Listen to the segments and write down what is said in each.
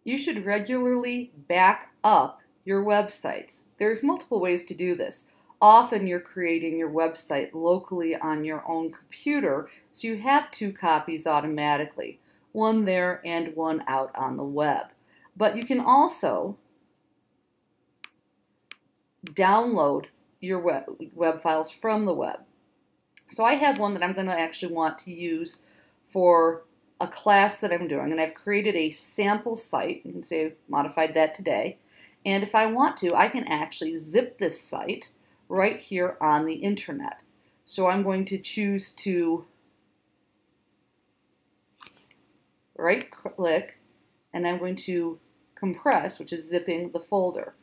You should regularly back up your websites. There's multiple ways to do this. Often you're creating your website locally on your own computer, so you have two copies automatically, one there and one out on the web. But you can also download your web files from the web. So I have one that I'm going to actually want to use for a class that I'm doing, and I've created a sample site. You can say I've modified that today. And if I want to, I can actually zip this site right here on the internet. So I'm going to choose to right click, and I'm going to compress, which is zipping the folder.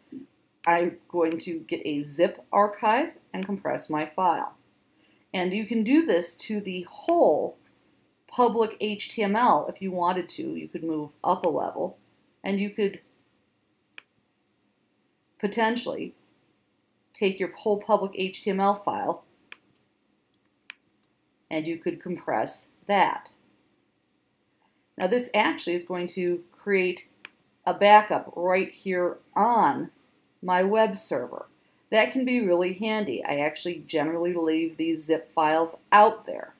I'm going to get a zip archive and compress my file. And you can do this to the whole public HTML if you wanted to. You could move up a level, and you could potentially take your whole public HTML file and you could compress that. Now this actually is going to create a backup right here on my web server. That can be really handy. I actually generally leave these zip files out there.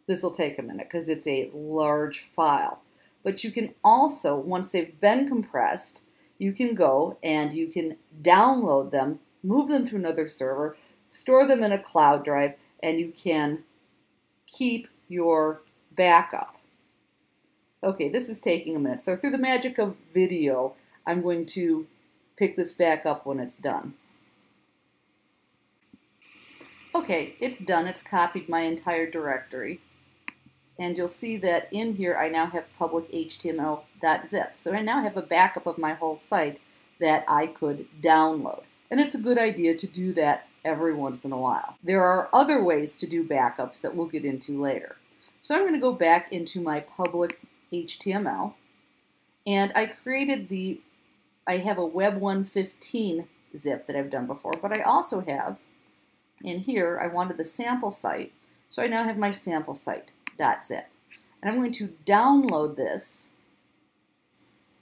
This will take a minute because it's a large file. But you can also, once they've been compressed, you can go and you can download them, move them to another server, store them in a cloud drive, and you can keep your backup. Okay, this is taking a minute. So through the magic of video, I'm going to pick this back up when it's done. Okay, it's done. It's copied my entire directory. And you'll see that in here I now have public HTML.zip. So I now have a backup of my whole site that I could download. And it's a good idea to do that every once in a while. There are other ways to do backups that we'll get into later. So I'm going to go back into my public HTML, and I have a Web 115 zip that I've done before, but I also have in here, I wanted the sample site, so I now have my sample site.zip. And I'm going to download this,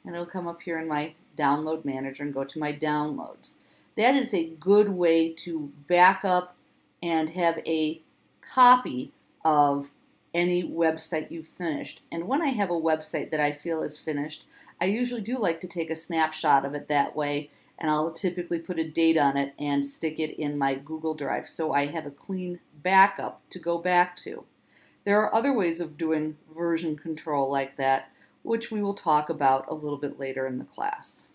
and it'll come up here in my download manager and go to my downloads. That is a good way to back up and have a copy of any website you've finished. And when I have a website that I feel is finished, I usually do like to take a snapshot of it that way, and I'll typically put a date on it and stick it in my Google Drive so I have a clean backup to go back to. There are other ways of doing version control like that, which we will talk about a little bit later in the class.